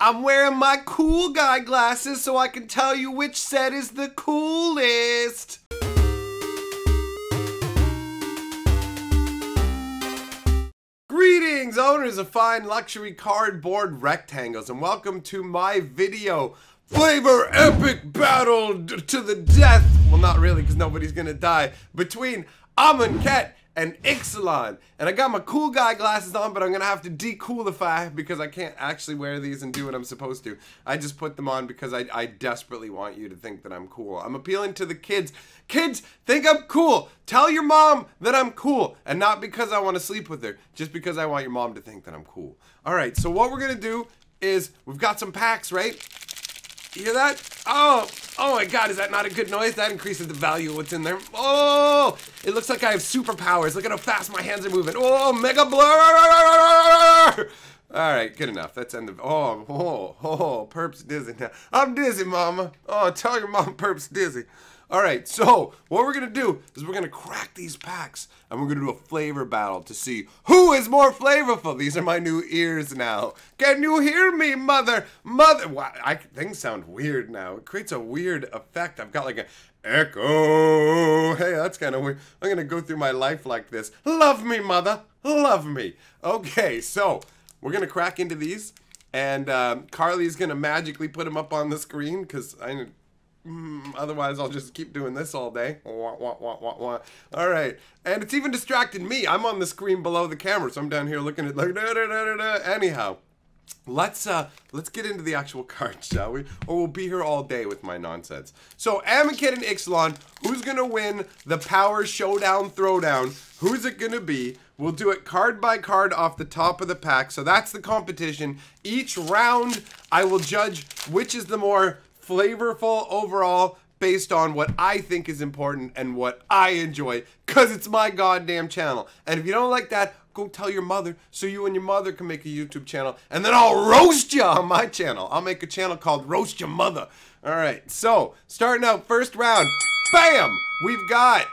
I'm wearing my cool guy glasses so I can tell you which set is the coolest. Greetings, owners of fine luxury cardboard rectangles, and welcome to my video. Flavor epic battle to the death. Well, not really, because nobody's gonna die. Between Amonkhet and Ixalan. And I got my cool guy glasses on, but I'm gonna have to decoolify because I can't actually wear these and do what I'm supposed to. I just put them on because I desperately want you to think that I'm cool. I'm appealing to the kids. Kids, think I'm cool. Tell your mom that I'm cool. And not because I want to sleep with her, just because I want your mom to think that I'm cool. Alright, so what we're gonna do is, we've got some packs, right? You hear that? Oh my god, is that not a good noise? That increases the value of what's in there. Oh, it looks like I have superpowers. Look at how fast my hands are moving. Oh, mega blur! Alright, good enough. That's end of, Perp's dizzy now. I'm dizzy, mama. Oh, tell your mom Perp's dizzy. Alright, so what we're gonna do is we're gonna crack these packs and we're gonna do a flavor battle to see who is more flavorful. These are my new ears now. Can you hear me, mother? Mother, wow, things sound weird now. It creates a weird effect. I've got like a echo. Hey, that's kind of weird. I'm gonna go through my life like this. Love me, mother. Love me. Okay, so we're gonna crack into these, and Carly's gonna magically put them up on the screen because otherwise I'll just keep doing this all day. Alright, and it's even distracting me. I'm on the screen below the camera, so I'm down here looking at like Anyhow, let's get into the actual cards, shall we? Or we'll be here all day with my nonsense. So Amonkhet and Ixalan, who's gonna win the power showdown throwdown? Who's it gonna be? We'll do it card by card off the top of the pack. So that's the competition. Each round I will judge which is the more flavorful overall based on what I think is important and what I enjoy, because it's my goddamn channel. And if you don't like that, go tell your mother so you and your mother can make a YouTube channel, and then I'll roast you on my channel. I'll make a channel called Roast Your Mother. Alright, so starting out first round, bam! We've got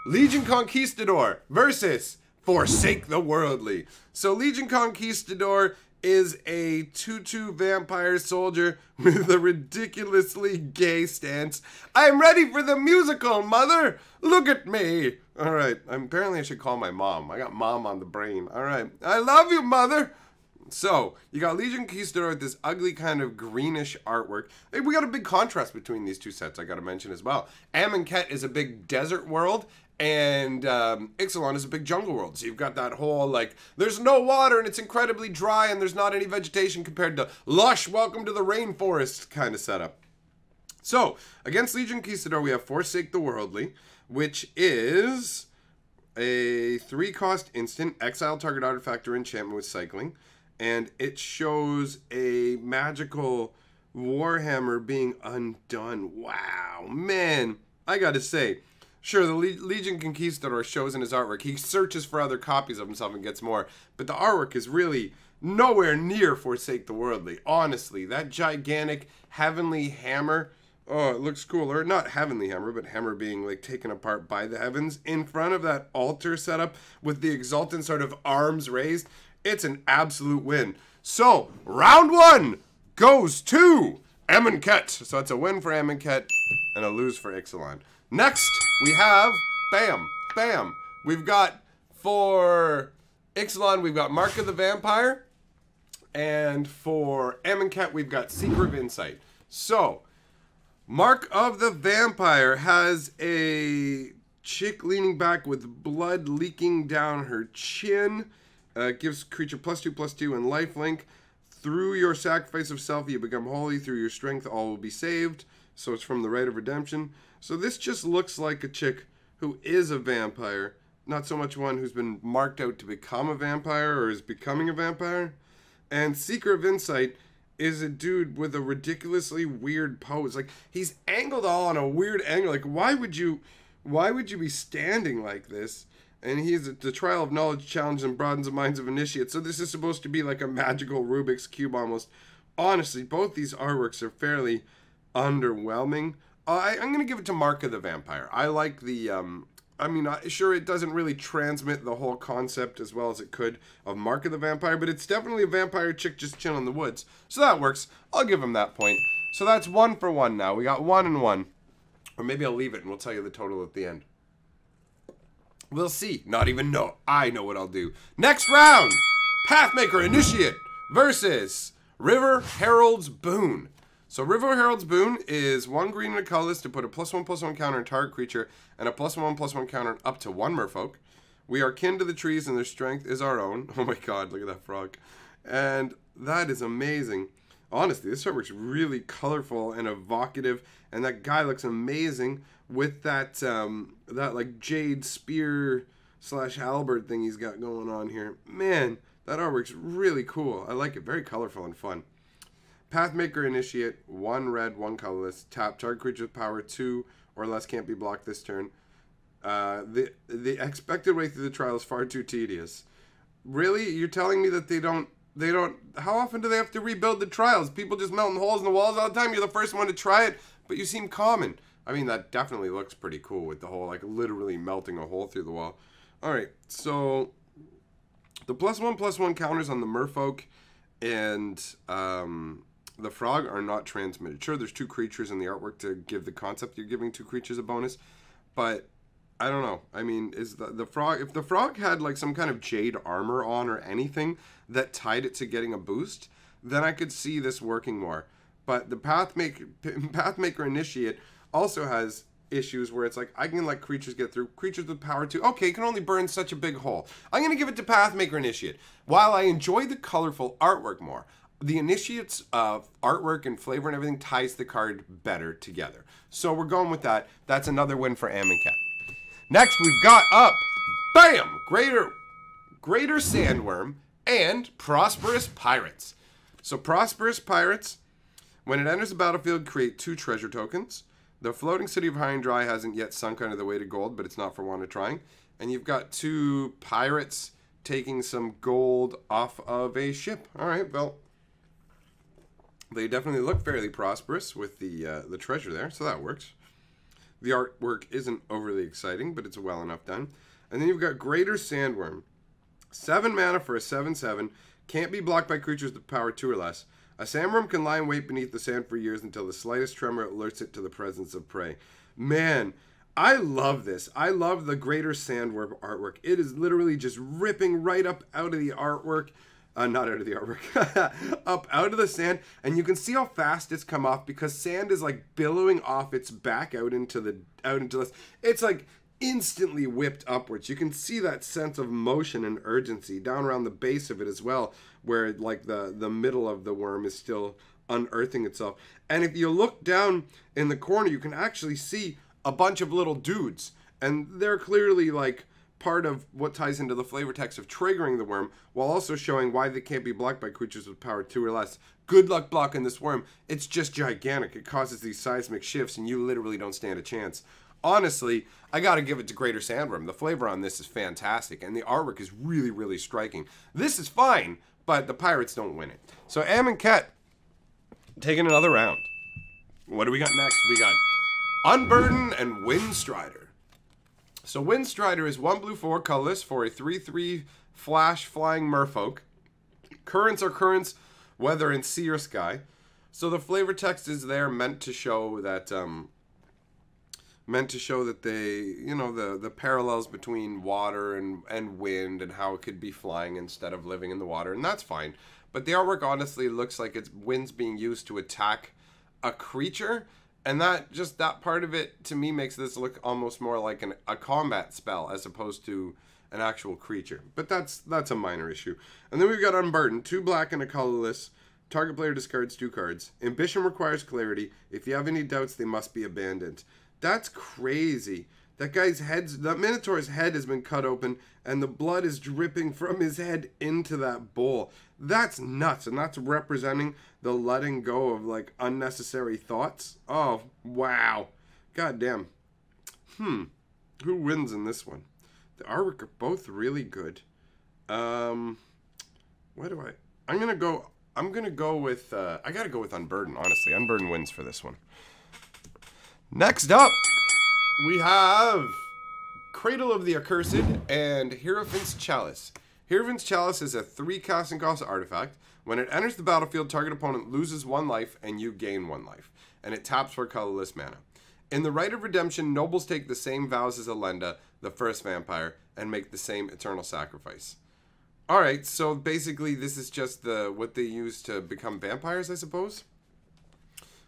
Legion Conquestador versus Forsake the Worldly. So Legion Conquestador is a 2/2 vampire soldier with a ridiculously gay stance. I'm ready for the musical, mother! Look at me! Alright, apparently I should call my mom. I got mom on the brain. Alright, I love you, mother! So, you got Legion Conquestador with this ugly kind of greenish artwork. Hey, we got a big contrast between these two sets, I gotta mention as well. Amonkhet is a big desert world, and Ixalan is a big jungle world. So you've got that whole, like, there's no water and it's incredibly dry and there's not any vegetation compared to lush, welcome to the rainforest kind of setup. So, against Legion Conquestador, we have Forsake the Worldly, which is a 3-cost instant, exile target artifact or enchantment with cycling, and it shows a magical warhammer being undone. Wow, man, I gotta say, sure, the Legion Conquestador shows in his artwork. He searches for other copies of himself and gets more. But the artwork is really nowhere near Forsake the Worldly. Honestly, that gigantic heavenly hammer. Oh, it looks cool. Or not heavenly hammer, but hammer being like taken apart by the heavens. In front of that altar setup with the exultant sort of arms raised. It's an absolute win. So, round 1 goes to Amonkhet. So it's a win for Amonkhet and a lose for Ixalan. Next, we have, bam, we've got, for Ixalan, we've got Mark of the Vampire, and for Amonkhet, we've got Secret of Insight. So, Mark of the Vampire has a chick leaning back with blood leaking down her chin, gives creature +2/+2 and lifelink. Through your sacrifice of self, you become holy. Through your strength, all will be saved. So it's from the Rite of Redemption. So this just looks like a chick who is a vampire, not so much one who's been marked out to become a vampire or is becoming a vampire. And Seeker of Insight is a dude with a ridiculously weird pose. Like, he's angled all on a weird angle. Like, why would you be standing like this? And he's the trial of knowledge challenge and broadens the minds of initiates. So this is supposed to be like a magical Rubik's Cube almost. Honestly, both these artworks are fairly underwhelming. I'm going to give it to Mark of the Vampire. I like the I mean, sure, it doesn't really transmit the whole concept as well as it could of Mark of the Vampire, but it's definitely a vampire chick just chilling in the woods. So that works. I'll give him that point. So that's 1 for 1 now. We got 1 and 1. Or maybe I'll leave it and we'll tell you the total at the end. We'll see. Not even know. I know what I'll do. Next round! Pathmaker Initiate versus River Herald's Boon. So River Herald's Boon is 1 green and a colorless to put a +1/+1 counter on target creature and a +1/+1 counter up to 1 merfolk. We are kin to the trees and their strength is our own. Oh my god, look at that frog. And that is amazing. Honestly, this artwork's really colorful and evocative, and that guy looks amazing with that that like jade spear / halberd thing he's got going on here. Man, that artwork's really cool. I like it. Very colorful and fun. Pathmaker Initiate, 1 red, 1 colorless. Tap target creature with power 2 or less can't be blocked this turn. The expected way through the trial is far too tedious. Really? You're telling me that they don't, how often do they have to rebuild the trials? People just melting holes in the walls all the time. You're the first one to try it, but you seem common. I mean, that definitely looks pretty cool with the whole, like, literally melting a hole through the wall. Alright, so the +1/+1 counters on the merfolk and the frog are not transmitted. Sure, there's 2 creatures in the artwork to give the concept you're giving 2 creatures a bonus, but I don't know. I mean, is the frog, if the frog had like some kind of jade armor on or anything that tied it to getting a boost, then I could see this working more. But the Pathmaker Initiate also has issues where it's like, I can let creatures get through. Creatures with power 2, okay, can only burn such a big hole. I'm going to give it to Pathmaker Initiate. While I enjoy the colorful artwork more, the Initiate's artwork and flavor and everything ties the card better together. So we're going with that. That's another win for Amonkhet. Next, we've got up, bam, Greater Sandworm and Prosperous Pirates. So Prosperous Pirates, when it enters the battlefield, create 2 treasure tokens. The floating city of High and Dry hasn't yet sunk under the weight of gold, but it's not for want of trying. And you've got 2 pirates taking some gold off of a ship. All right, well, they definitely look fairly prosperous with the treasure there, so that works. The artwork isn't overly exciting, but it's well enough done. And then you've got Greater Sandworm. 7 mana for a 7/7. Can't be blocked by creatures with power 2 or less. A sandworm can lie in wait beneath the sand for years until the slightest tremor alerts it to the presence of prey. Man, I love this. I love the Greater Sandworm artwork. It is literally just ripping right up out of the artwork. Not out of the artwork. Up out of the sand. And you can see how fast it's come off because sand is like billowing off its back out into this. It's like instantly whipped upwards. You can see that sense of motion and urgency down around the base of it as well, where like the middle of the worm is still unearthing itself. And if you look down in the corner, you can actually see a bunch of little dudes. And they're clearly like part of what ties into the flavor text of triggering the worm, while also showing why they can't be blocked by creatures with power 2 or less. Good luck blocking this worm. It's just gigantic. It causes these seismic shifts and you literally don't stand a chance. Honestly, I gotta give it to Greater Sandworm. The flavor on this is fantastic and the artwork is really, really striking. This is fine, but the pirates don't win it. So Amonkhet taking another round. What do we got next? We got Unburden and Windstrider. So Windstrider is 1 blue 4 colorless for a 3/3 flash flying merfolk. Currents are currents, whether in sea or sky. So the flavor text is there meant to show that they, you know, the parallels between water and wind and how it could be flying instead of living in the water, and that's fine. But the artwork honestly looks like it's wind's being used to attack a creature. And that part of it, to me, makes this look almost more like a combat spell as opposed to an actual creature. But that's a minor issue. And then we've got Unburdened, 2 black and a colorless. Target player discards 2 cards. Ambition requires clarity. If you have any doubts, they must be abandoned. That's crazy. That Minotaur's head has been cut open, and the blood is dripping from his head into that bowl. That's nuts, and that's representing the letting go of, like, unnecessary thoughts. Oh, wow. God damn. Who wins in this one? The artwork are both really good. I'm gonna go with, I gotta go with Unburden, honestly. Unburden wins for this one. Next up, we have Cradle of the Accursed and Hierophant's Chalice. Hierophant's Chalice is a 3 casting cost artifact. When it enters the battlefield, target opponent loses 1 life and you gain 1 life. And it taps for colorless mana. In the Rite of Redemption, nobles take the same vows as Elenda, the first vampire, and make the same eternal sacrifice. Alright, so basically this is just what they use to become vampires, I suppose.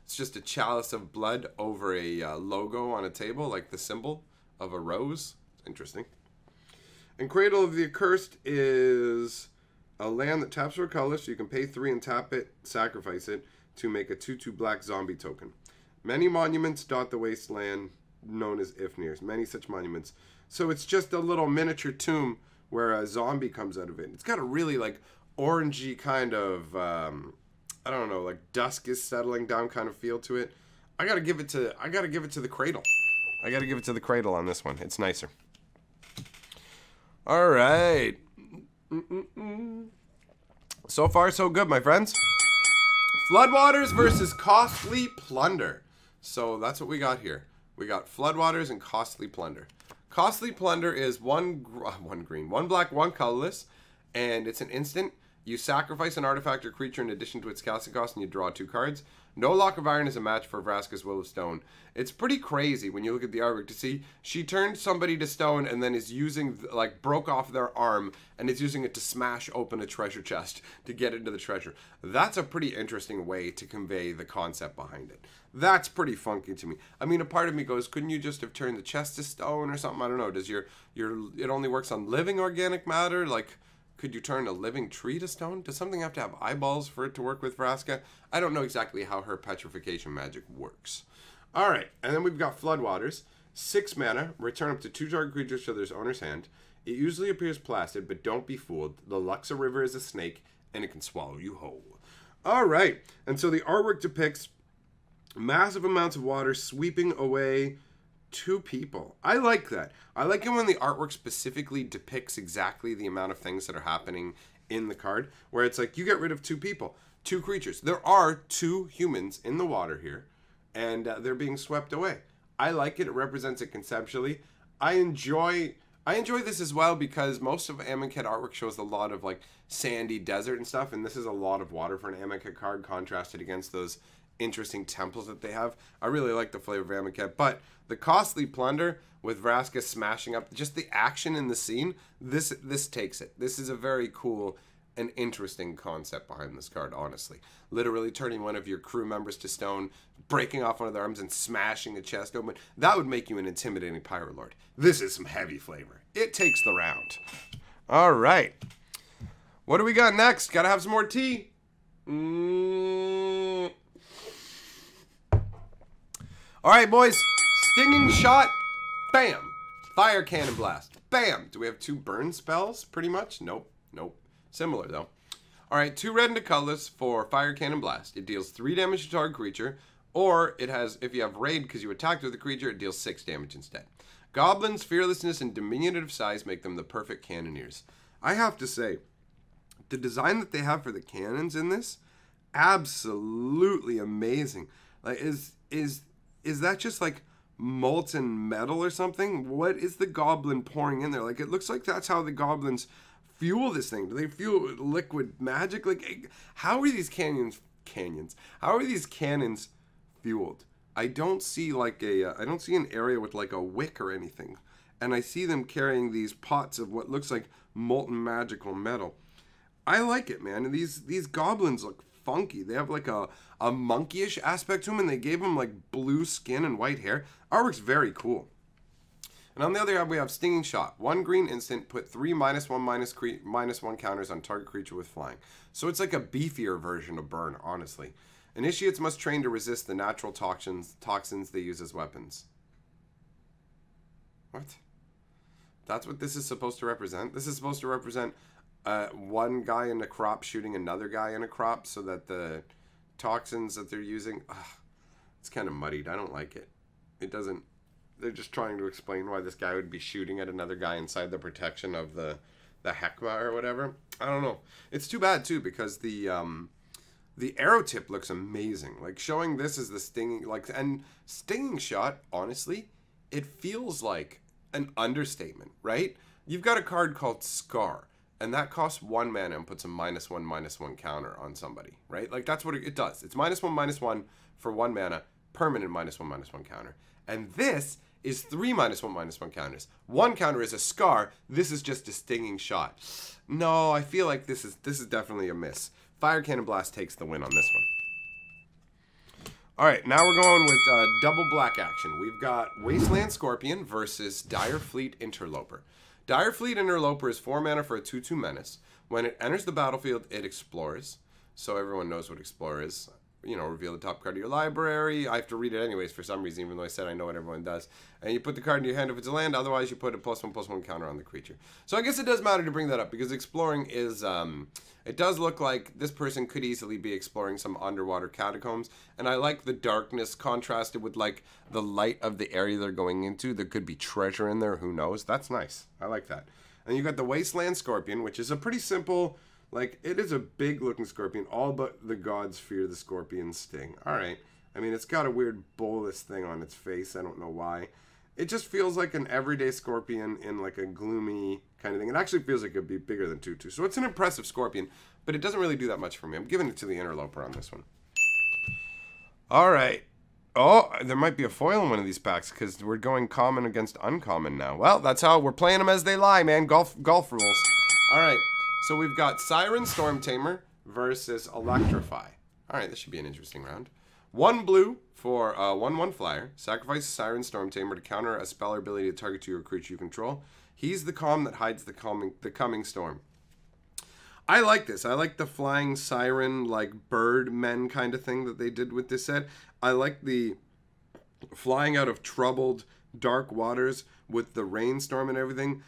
It's just a chalice of blood over a logo on a table, like the symbol of a rose. Interesting. And Cradle of the Accursed is a land that taps for a color, so you can pay 3 and tap it, sacrifice it, to make a 2/2 black zombie token. Many monuments dot the wasteland, known as Ifnirs. Many such monuments. So it's just a little miniature tomb where a zombie comes out of it. It's got a really, like, orangey kind of, I don't know, like dusk is settling down kind of feel to it. I gotta give it to the Cradle. I gotta give it to the Cradle on this one. It's nicer. Alright. So far, so good, my friends. Floodwaters versus Costly Plunder. So that's what we got here. We got Floodwaters and Costly Plunder. Costly Plunder is one black, 1 colorless, and it's an instant. You sacrifice an artifact or creature in addition to its casting cost, and you draw 2 cards. No Lock of Iron is a match for Vraska's Will of Stone. It's pretty crazy when you look at the artwork to see she turned somebody to stone and then is using, like, broke off their arm and is using it to smash open a treasure chest to get into the treasure. That's a pretty interesting way to convey the concept behind it. That's pretty funky to me. I mean, a part of me goes, couldn't you just have turned the chest to stone or something? I don't know. Does it only works on living organic matter? Like, could you turn a living tree to stone? Does something have to have eyeballs for it to work with Vraska? I don't know exactly how her petrification magic works. Alright, and then we've got Floodwaters. 6 mana, return up to 2 target creatures to their owner's hand. It usually appears placid, but don't be fooled. The Luxa River is a snake, and it can swallow you whole. Alright, and so the artwork depicts massive amounts of water sweeping away 2 people. I like that. I like it when the artwork specifically depicts exactly the amount of things that are happening in the card, where it's like you get rid of 2 people, 2 creatures. There are 2 humans in the water here, and they're being swept away. I like it. It represents it conceptually. I enjoy this as well because most of Amonkhet artwork shows a lot of like sandy desert and stuff, and this is a lot of water for an Amonkhet card contrasted against those interesting temples that they have. I really like the flavor of Amonkhet, but the Costly Plunder with Vraska smashing up, just the action in the scene, this takes it. This is a very cool and interesting concept behind this card, honestly. Literally turning one of your crew members to stone, breaking off one of their arms and smashing a chest open. That would make you an intimidating Pirate Lord. This is some heavy flavor. It takes the round. All right. What do we got next? Gotta have some more tea. All right, boys. Stinging Shot. Bam. Fire Cannon Blast. Bam. Do we have 2 burn spells, pretty much? Nope. Nope. Similar, though. All right, 2 red and a colorless for Fire Cannon Blast. It deals 3 damage to target creature, or it has, if you have raid because you attacked with the creature, it deals 6 damage instead. Goblins, fearlessness, and diminutive size make them the perfect cannoneers. I have to say, the design that they have for the cannons in this, absolutely amazing. Like, is that just like molten metal or something? What is the goblin pouring in there? Like, it looks like that's how the goblins fuel this thing. Do they fuel liquid magic? Like, how are these cannons? How are these cannons fueled? I don't see like I don't see an area with like a wick or anything, and I see them carrying these pots of what looks like molten magical metal. I like it, man. And these goblins look funky. They have like a monkeyish aspect to them, and they gave them like blue skin and white hair. Artwork's very cool. And on the other hand, we have Stinging Shot. 1 green instant, put 3 -1/-1 counters on target creature with flying. So it's like a beefier version of Burn, honestly. Initiates must train to resist the natural toxins they use as weapons. What? That's what this is supposed to represent? This is supposed to represent one guy in a crop shooting another guy in a crop so that the toxins that they're using... it's kind of muddied. I don't like it. It doesn't... They're just trying to explain why this guy would be shooting at another guy inside the protection of the Hekma or whatever. I don't know. It's too bad, too, because the arrow tip looks amazing. Like, showing this as the stinging... and Stinging Shot, honestly, it feels like... an understatement, right? You've got a card called Scar, and that costs 1 mana and puts a -1/-1 counter on somebody, right? Like, that's what it does. It's -1/-1 for 1 mana, permanent -1/-1 counter. And this is 3 -1/-1 counters. 1 counter is a Scar. This is just a stinging shot. No, I feel like this is definitely a miss. Fire Cannon Blast takes the win on this one. Alright, now we're going with double black action. We've got Wasteland Scorpion versus Direfleet Interloper. Direfleet Interloper is 4 mana for a 2/2 menace. When it enters the battlefield, it explores. So everyone knows what explore is. You know, reveal the top card of your library. I have to read it anyways for some reason, even though I said I know what everyone does. And you put the card in your hand if it's a land. Otherwise, you put a +1/+1 counter on the creature. So I guess it does matter to bring that up, because exploring is, it does look like this person could easily be exploring some underwater catacombs. And I like the darkness contrasted with, like, the light of the area they're going into. There could be treasure in there. Who knows? That's nice. I like that. And you got the Wasteland Scorpion, which is a pretty simple... Like, it is a big-looking scorpion. All but the gods fear the scorpion's sting. Alright. I mean, it's got a weird bulbous thing on its face. I don't know why. It just feels like an everyday scorpion in, like, a gloomy kind of thing. It actually feels like it would be bigger than 2/2. So it's an impressive scorpion, but it doesn't really do that much for me. I'm giving it to the Interloper on this one. Alright. Oh, there might be a foil in one of these packs, because we're going common against uncommon now. Well, that's how we're playing them as they lie, man. Golf rules. Alright. So we've got Siren Storm Tamer versus Electrify. Alright, this should be an interesting round. 1 blue for a 1/1 flyer. Sacrifice Siren Storm Tamer to counter a spell or ability to target you or creature you control. He's the calm that hides the coming storm. I like this. I like the flying siren, like bird men kind of thing that they did with this set. I like the flying out of troubled dark waters with the rainstorm and everything,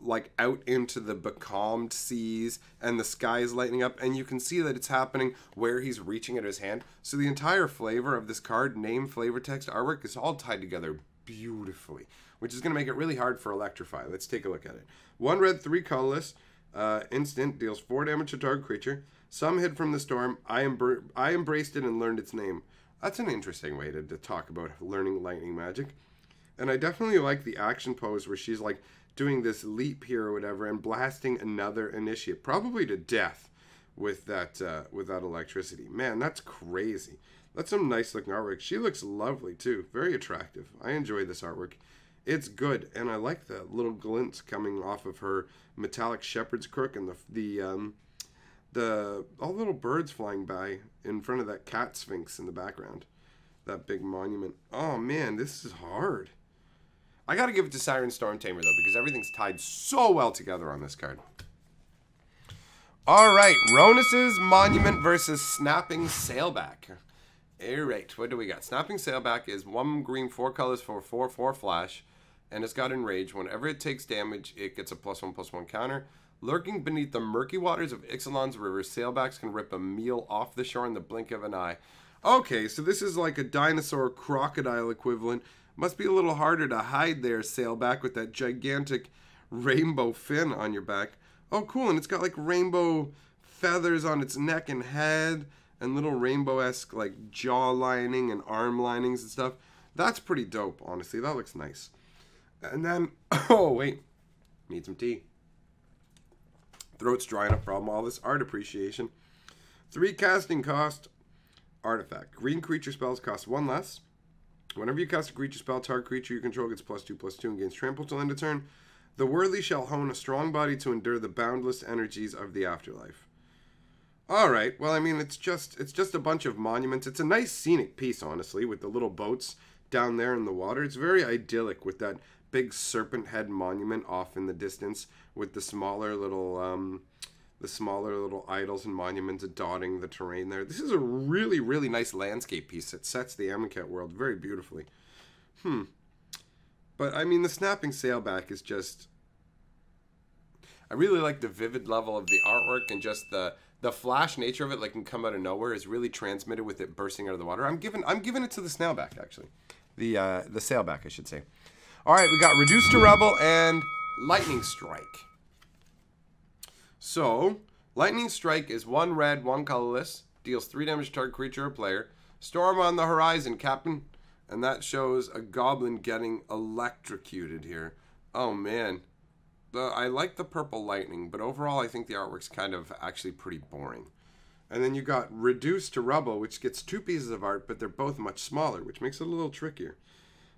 like out into the becalmed seas, and the sky is lighting up, and you can see that it's happening where he's reaching at his hand. So the entire flavor of this card, name, flavor, text, artwork, is all tied together beautifully, which is going to make it really hard for Electrify. Let's take a look at it. 1 red, 3 colorless, instant, deals 4 damage to target creature. Some hid from the storm. I embraced it and learned its name. That's an interesting way to talk about learning lightning magic. And I definitely like the action pose where she's like doing this leap here or whatever and blasting another initiate, probably to death with that electricity. Man, that's crazy. That's some nice looking artwork. She looks lovely too. Very attractive. I enjoy this artwork. It's good, and I like the little glints coming off of her metallic shepherd's crook and all the little birds flying by in front of that cat sphinx in the background. That big monument. Oh man, this is hard. I gotta give it to Siren Storm Tamer though, because everything's tied so well together on this card. Alright, Ronus's Monument versus Snapping Sailback. Alright, what do we got? Snapping Sailback is 1 green, 4 colors for 4/4 flash, and it's got Enrage. Whenever it takes damage, it gets a +1/+1 counter. Lurking beneath the murky waters of Ixalan's river, sailbacks can rip a meal off the shore in the blink of an eye. Okay, so this is like a dinosaur crocodile equivalent. Must be a little harder to hide there, sailback, with that gigantic rainbow fin on your back. Oh, cool, and it's got like rainbow feathers on its neck and head, and little rainbow-esque like jaw lining and arm linings and stuff. That's pretty dope, honestly. That looks nice. And then, oh wait, need some tea. Throat's drying up from all this art appreciation. 3 casting cost, artifact. Green creature spells cost 1 less. Whenever you cast a creature spell, target creature you control gets +2/+2 and gains trample till end of turn. The worthy shall hone a strong body to endure the boundless energies of the afterlife. Alright, well, I mean, it's just a bunch of monuments. It's a nice scenic piece, honestly, with the little boats down there in the water. It's very idyllic with that big serpent head monument off in the distance with the smaller little idols and monuments dotting the terrain there. This is a really, really nice landscape piece that sets the Amonkhet world very beautifully. But, I mean, the Snapping Sailback is just... I really like the vivid level of the artwork, and just the flash nature of it, like, can come out of nowhere, is really transmitted with it bursting out of the water. I'm giving it to the Snailback, actually. The Sailback, I should say. Alright, we got Reduced to Rebel and Lightning Strike. So, Lightning Strike is 1 red, 1 colorless, deals 3 damage to target creature or player. Storm on the horizon, Captain. And that shows a goblin getting electrocuted here. Oh, man. I like the purple lightning, but overall I think the artwork's kind of actually pretty boring. And then you got Reduced to Rubble, which gets 2 pieces of art, but they're both much smaller, which makes it a little trickier.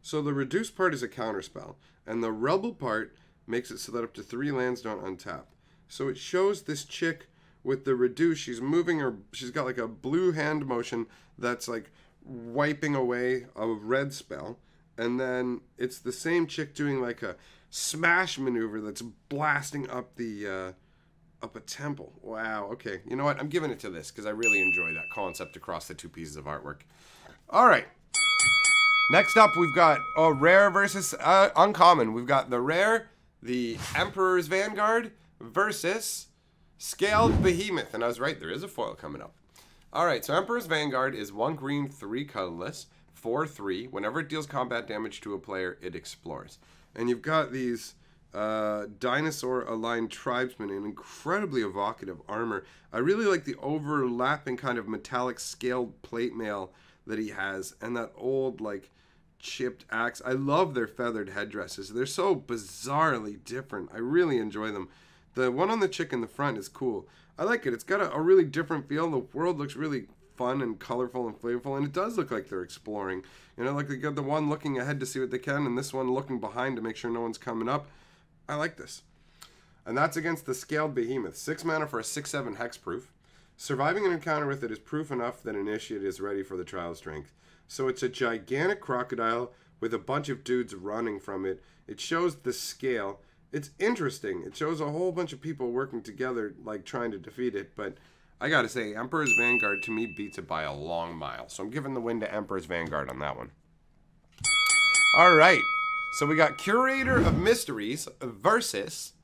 So the Reduced part is a counterspell, and the Rubble part makes it so that up to 3 lands don't untap. So it shows this chick with the Reduce, she's moving her, she's got like a blue hand motion that's like wiping away a red spell. And then it's the same chick doing like a smash maneuver that's blasting up the up a temple. Wow, okay. You know what? I'm giving it to this because I really enjoy that concept across the 2 pieces of artwork. All right. Next up, we've got rare versus uncommon. We've got the rare, the Emperor's Vanguard versus Scaled Behemoth. And I was right, there is a foil coming up. All right, so Emperor's Vanguard is 1 green, 3 colorless. 4/3. Whenever it deals combat damage to a player, it explores. And you've got these dinosaur-aligned tribesmen in incredibly evocative armor. I really like the overlapping kind of metallic scaled plate mail that he has, and that old like chipped axe. I love their feathered headdresses. They're so bizarrely different. I really enjoy them. The one on the chick in the front is cool. I like it. It's got a really different feel. The world looks really fun and colorful and flavorful, and it does look like they're exploring. You know, like they got the one looking ahead to see what they can, and this one looking behind to make sure no one's coming up. I like this. And that's against the Scaled Behemoth. 6 mana for a 6/7 hexproof. Surviving an encounter with it is proof enough that Initiate is ready for the Trial Strength. So it's a gigantic crocodile with a bunch of dudes running from it. It shows the scale. It's interesting. It shows a whole bunch of people working together, like trying to defeat it, but I gotta say, Emperor's Vanguard to me beats it by a long mile. So I'm giving the win to Emperor's Vanguard on that one. Alright, so we got Curator of Mysteries versus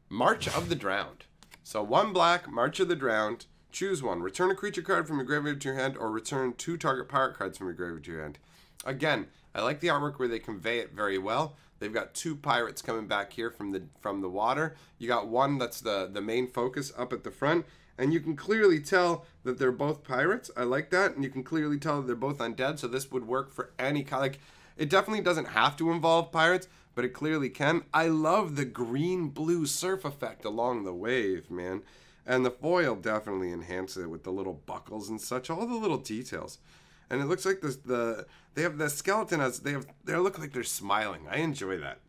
March of the Drowned. So 1 black, March of the Drowned. Choose one. Return a creature card from your graveyard to your hand, or return 2 target pirate cards from your graveyard to your hand. Again, I like the artwork where they convey it very well. They've got 2 pirates coming back here from the water. You got one that's the main focus up at the front. And you can clearly tell that they're both pirates. I like that. And you can clearly tell that they're both undead. So this would work for any kind. Like, it definitely doesn't have to involve pirates, but it clearly can. I love the green-blue surf effect along the wave, man. And the foil definitely enhances it with the little buckles and such. All the little details. And it looks like they have the skeleton as they look like they're smiling. I enjoy that.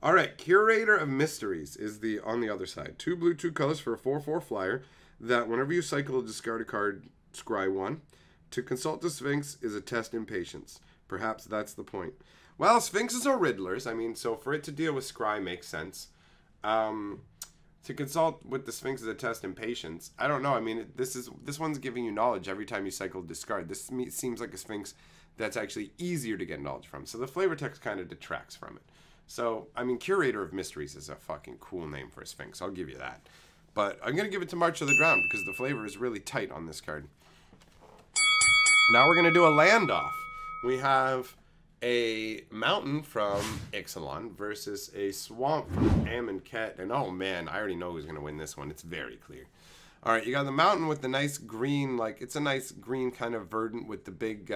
All right, Curator of Mysteries is on the other side. 2 blue, 2 colors for a 4/4 flyer. That whenever you cycle a discard a card, scry 1. To consult the Sphinx is a test in patience. Perhaps that's the point. Well, Sphinxes are Riddlers. I mean, so for it to deal with scry makes sense. To consult with the Sphinx is a test in patience. I don't know. I mean, this one's giving you knowledge every time you cycle discard. This seems like a Sphinx that's actually easier to get knowledge from. So the flavor text kind of detracts from it. So, I mean, Curator of Mysteries is a fucking cool name for a Sphinx. I'll give you that. But I'm going to give it to March of the Drowned because the flavor is really tight on this card. Now we're going to do a land off. We have a mountain from Ixalan versus a swamp from Amonkhet. And oh man, I already know who's going to win this one. It's very clear. All right, you got the mountain with the nice green, like it's a nice green kind of verdant with the big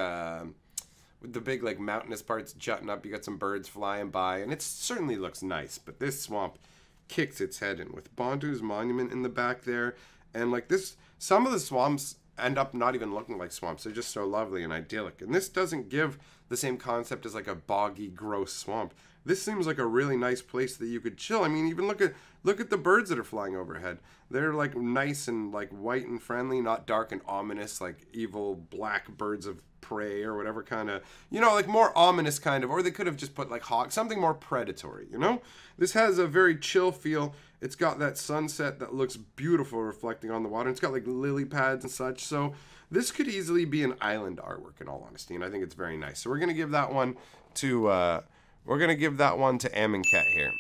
like mountainous parts jutting up. You got some birds flying by, and it certainly looks nice. But this swamp kicks its head in with Bondu's monument in the back there, and like this, some of the swamps end up not even looking like swamps. They're just so lovely and idyllic. And this doesn't give the same concept as like a boggy, gross swamp. This seems like a really nice place that you could chill. I mean, even look at the birds that are flying overhead. They're like nice and like white and friendly, not dark and ominous like evil black birds of prey or whatever kind of, you know, like more ominous kind of, or they could have just put like hawk, something more predatory, you know? This has a very chill feel. It's got that sunset that looks beautiful reflecting on the water. It's got like lily pads and such. So this could easily be an island artwork in all honesty, and I think it's very nice. So we're going to give that one to Amonkhet here.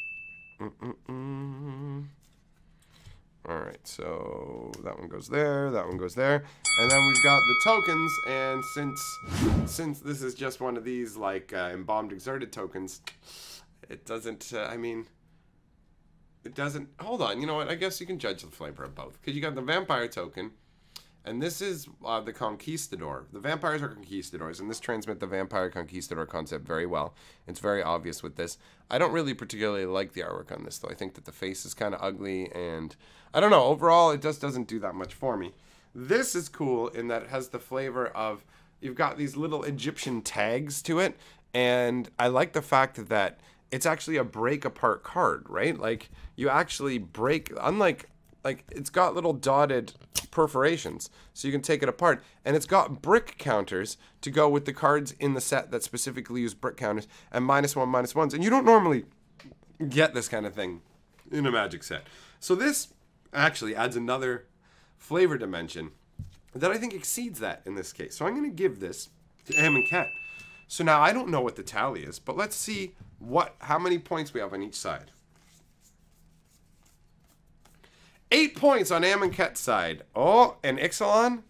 All right, so that one goes there, that one goes there, and then we've got the tokens. And since this is just one of these like embalmed exerted tokens, it doesn't. I mean, it doesn't. Hold on, you know what? I guess you can judge the flavor of both because you got the vampire token, And this is the Conquestador. The vampires are conquistadors, and this transmits the vampire conquistador concept very well. It's very obvious with this. I don't really particularly like the artwork on this, though. I think that the face is kind of ugly, and I don't know. Overall, it just doesn't do that much for me. This is cool in that it has the flavor of, you've got these little Egyptian tags to it, and I like the fact that it's actually a break-apart card, right? Like, you actually break, unlike, like, it's got little dotted perforations, so you can take it apart, and it's got brick counters to go with the cards in the set that specifically use brick counters, and -1/-1s, and you don't normally get this kind of thing in a Magic set. So this actually adds another flavor dimension that I think exceeds that in this case. So I'm going to give this to Amonkhet. So now I don't know what the tally is, but let's see how many points we have on each side. 8 points on Amonkhet's side. Oh, and Ixalan?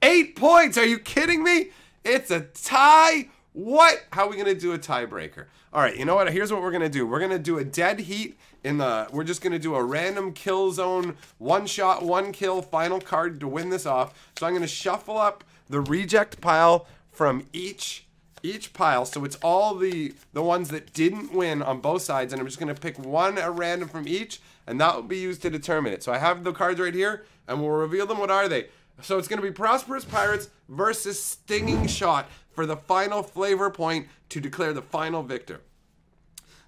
8 points! Are you kidding me? It's a tie? What? How are we going to do a tiebreaker? All right, you know what? Here's what we're going to do. We're going to do a dead heat in the... We're just going to do a random kill zone, one shot, one kill, final card to win this off. So I'm going to shuffle up the reject pile from each pile, so it's all the ones that didn't win on both sides, and I'm just going to pick one at random from each, and that will be used to determine it. So I have the cards right here, and we'll reveal them. What are they? So it's going to be Prosperous Pirates versus Stinging Shot for the final flavor point to declare the final victor.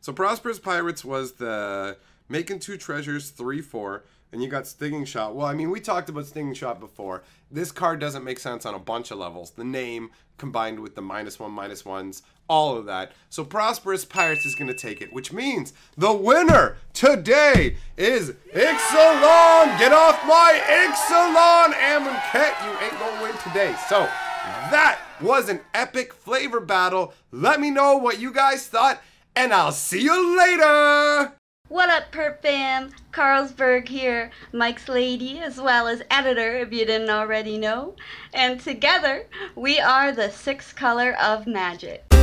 So Prosperous Pirates was the Making 2 Treasures 3/4, and you got Stinging Shot. Well, I mean, we talked about Stinging Shot before. This card doesn't make sense on a bunch of levels. The name combined with the -1/-1s, all of that. So Prosperous Pirates is going to take it, which means the winner today is Ixalan. Get off my Ixalan, Amonkhet. You ain't going to win today. So that was an epic flavor battle. Let me know what you guys thought, and I'll see you later. What up, Perp fam? Carlsberg here, Mike's lady, as well as editor, if you didn't already know. And together, we are the 6 color of magic.